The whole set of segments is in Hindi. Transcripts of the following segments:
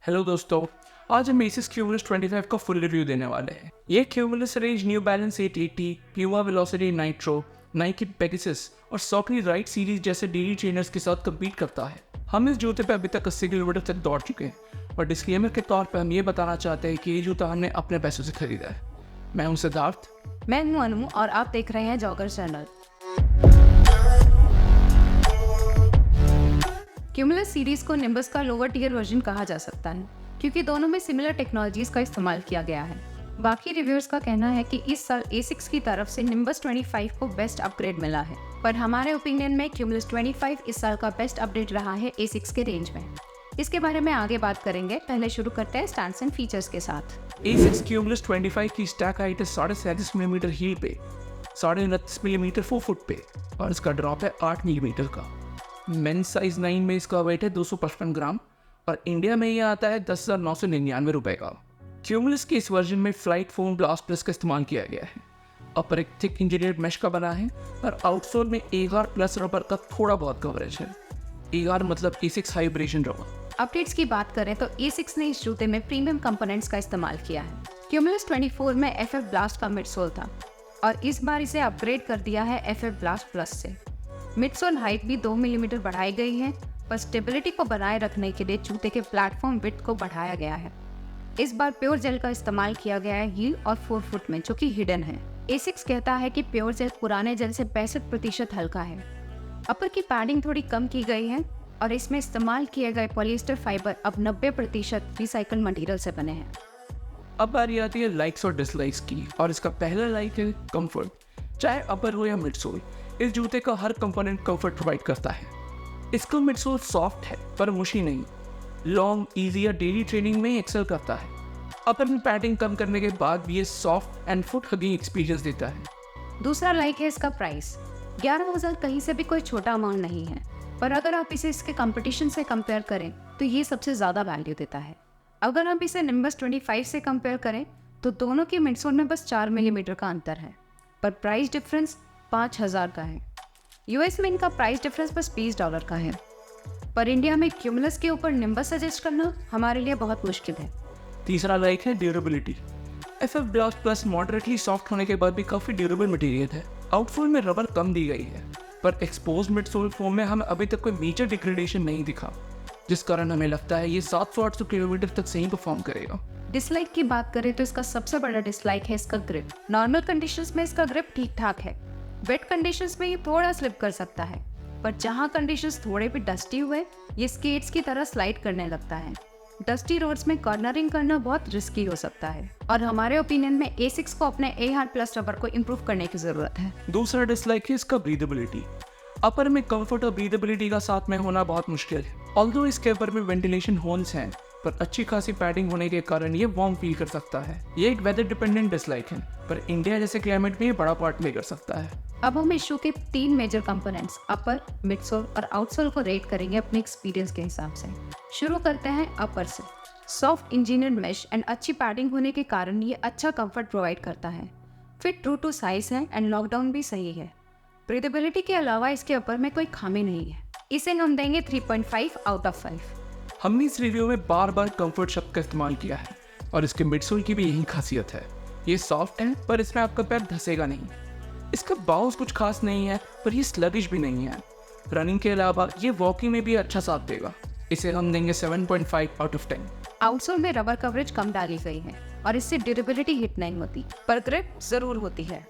हेलो दोस्तों, आज हम एसिस क्यूमुलस 25 का फुल रिव्यू देने वाले हैं। ये cumulus range new balance 880, Puma velocity nitro, Nike Pegasus और सॉकली राइड सीरीज जैसे डेली ट्रेनर्स के साथ कम्पीट करता है। हम इस जूते पर अभी तक 80 किलोमीटर तक दौड़ चुके हैं और डिस्क्लेमर के तौर पर हम ये बताना चाहते हैं कि ये जूता हमने अपने पैसों से खरीदा है। मैं हूं सिद्धार्थ। मैं हूं अनु और आप देख रहे हैं जॉगर चैनल। क्यूमुलस सीरीज को निम्बस का लोअर टियर वर्जन कहा जा सकता है क्योंकि दोनों में सिमिलर टेक्नोलॉजीज का इस्तेमाल किया गया है। बाकी रिव्यूअर्स का कहना है कि इस साल A6 की तरफ से निम्बस 25 को बेस्ट अपग्रेड मिला है, पर हमारे ओपिनियन में क्यूमुलस 25 इस साल का बेस्ट अपडेट रहा है A6 के रेंज में। इसके बारे में आगे बात करेंगे, पहले शुरू करते हैं स्टैंड्स एंड फीचर्स के साथ। A6 क्यूमुलस 25 की स्टैक हाइट है 37.5 मिलीमीटर हील पे, 29.5 मिलीमीटर 4 फुट पे और इसका ड्रॉप है 8 मिलीमीटर का। मेन साइज 9 में इसका वेट है 255 ग्राम और इंडिया में यह आता है 10,999 रुपए का। क्यूमुलस के इस वर्जन में फ्लाइट फोम ब्लास्ट प्लस का इस्तेमाल किया गया है। अपर एक थिक इंजीनियर्ड मैश का बना है और आउटसोल में एगार प्लस रबर का थोड़ा बहुत कवरेज है। एगार मतलब A6 हाइब्रेशन रबर। अपडेट्स की बात करें तो A6 ने इस जूते में प्रीमियम कंपोनेंट्स का इस्तेमाल किया है। क्यूमुलस 24 में FF ब्लास्ट का मिडसोल था और इस बार इसे अपग्रेड कर दिया है FF ब्लास्ट प्लस से। मिडसोल हाइट भी 2 मिलीमीटर बढ़ाई गई है, पर स्टेबिलिटी को बनाए रखने के लिए जूते के प्लेटफॉर्म विड्थ को बढ़ाया गया है। इस बार प्योर जेल का इस्तेमाल किया गया है हील और 4 फुट में, जो कि हिडन है। A6 कहता है कि प्योर जेल पुराने जेल से 65% हल्का है। अपर की पैडिंग थोड़ी कम की गई है और इसमें इस्तेमाल किए गए पॉलिएस्टर फाइबर अब 90% रिसाइकल मटेरियल से बने हैं। अब बारी आती है लाइक्स और डिसलाइक्स की, और इसका पहला लाइक है कंफर्ट। चाहे अपर हो या मिडसोल, इस जूते का हर कंपोनेंट कंफर्ट प्रोवाइड करता है। इसका मिडसोल सॉफ्ट है पर मुशी नहीं, लॉन्ग, इजी या डेली ट्रेनिंग में एक्सेल करता है। अपर में पैडिंग कम करने के बाद भी ये soft and foot hugging experience देता है। दूसरा लाइक है इसका प्राइस। 11,000 कहीं से भी कोई छोटा अमाउंट नहीं है, पर अगर आप इसे इसके कंपटीशन से कंपेयर करें तो ये सबसे ज़्यादा वैल्यू देता है। अगर आप इसे निम्बस 25 से कंपेयर करें तो दोनों के मिडसोल में बस 4 मिलीमीटर का अंतर है, पर प्राइस डिफरेंस 5,000 का है। US में इनका प्राइस डिफरेंस बस $20 का है, पर इंडिया में क्यूमुलस के ऊपर निम्बस सजेस्ट करना हमारे लिए बहुत मुश्किल है। तीसरा लाइक है durability. FF blast plus moderately soft होने के बाद भी काफ़ी ड्यूरेबल मटेरियल है। आउटफोल में रबर कम दी गई है, पर एक्सपोज मिडसोल फोम में हमें अभी तक कोई मेजर डिग्रेडेशन नहीं दिखा, जिस कारण हमें लगता है ये 700-800 किलोमीटर तक सही परफॉर्म करेगा। डिसलाइक की बात करें तो इसका सबसे बड़ा डिसलाइक है इसका ग्रिप। नॉर्मल कंडीशंस में इसका ग्रिप ठीक ठाक है, वेट कंडीशंस में ये थोड़ा स्लिप कर सकता है, पर जहाँ कंडीशंस थोड़े भी डस्टी हुए ये स्केट्स की तरह स्लाइड करने लगता है। डस्टी रोड्स में कॉर्नरिंग करना बहुत रिस्की हो सकता है और हमारे ओपिनियन में A6 को अपने A हार्ड प्लस रबर को इम्प्रूव करने की जरूरत है। दूसरा डिसलाइक है इसका ब्रीदेबिलिटी। अपर में कंफर्ट और ब्रीदेबिलिटी का साथ में होना बहुत मुश्किल है। ऑल्दो इसके ऊपर में वेंटिलेशन होल्स हैं, पर अच्छी खासी पैडिंग होने के कारण ये वार्म फील कर सकता है। ये एक वेदर डिपेंडेंट डिसलाइक है, पर इंडिया जैसे क्लाइमेट में ये बड़ा पार्ट प्ले कर सकता है। अब हम इस शू के 3 मेजर कंपोनेंट्स अपर, मिडसोल और आउटसोल को रेट करेंगे अपने एक्सपीरियंस के हिसाब से। शुरू करते हैं अपर से। सॉफ्ट इंजीनियर्ड मेश एंड अच्छी पैडिंग होने के कारण ये अच्छा कंफर्ट प्रोवाइड करता है। फिट ट्रू टू साइज है एंड लॉकडाउन भी सही है। ब्रीदेबिलिटी के अलावा इसके अपर में कोई खामी नहीं है। इसे हम देंगे 3.5 आउट ऑफ 5। हमने इस रिव्यू में बार बार कंफर्ट शब्द का इस्तेमाल किया है और इसके मिडसोल की भी यही खासियत है। ये सॉफ्ट है पर इसमें आपका पैर धसेगा नहीं। इसका बाउंस कुछ खास नहीं है, पर ये स्लगिश भी नहीं है। रनिंग के अलावा ये वॉकिंग में भी अच्छा साथ देगा। इसे हम देंगे 7.5 आउट ऑफ 10। आउटसोल में रबर कवरेज कम डाली गई है और इससे ड्यूरेबिलिटी हिट नहीं होती, पर ग्रिप जरूर होती है।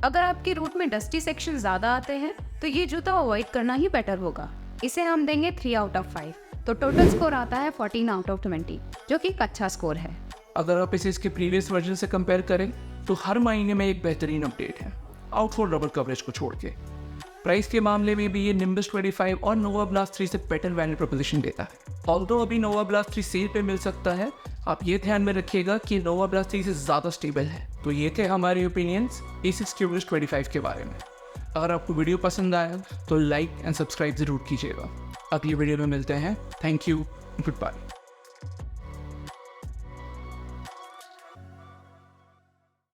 अगर आपके रूट में डस्टी सेक्शन ज्यादा आते हैं तो ये जूता अवॉइड करना ही बेटर होगा। इसे हम देंगे 3 आउट ऑफ 5, तो टोटल स्कोर आता है 14 आउट ऑफ 20, जो कि एक अच्छा स्कोर है। अगर आप इसे इसके प्रीवियस वर्जन से कंपेयर करें तो हर महीने में एक बेहतरीन अपडेट है, आउटफोल रबर कवरेज को छोड़ के। प्राइस के मामले में भी ये निम्बस 25 और नोवा ब्लास्ट 3 से बेटर वैल्यू प्रोपोजिशन देता है। ऑल्दो अभी नोवा ब्लास्ट 3 सेल पे मिल सकता है, आप ये ध्यान में रखिएगा कि नोवा ब्लास्ट 3 से ज़्यादा स्टेबल है। तो ये थे हमारे ओपिनियंस A6 क्यूमुलस 25 के बारे में। अगर आपको वीडियो पसंद आया तो लाइक एंड सब्सक्राइब ज़रूर कीजिएगा। अगली वीडियो में मिलते हैं। Thank you, good bye.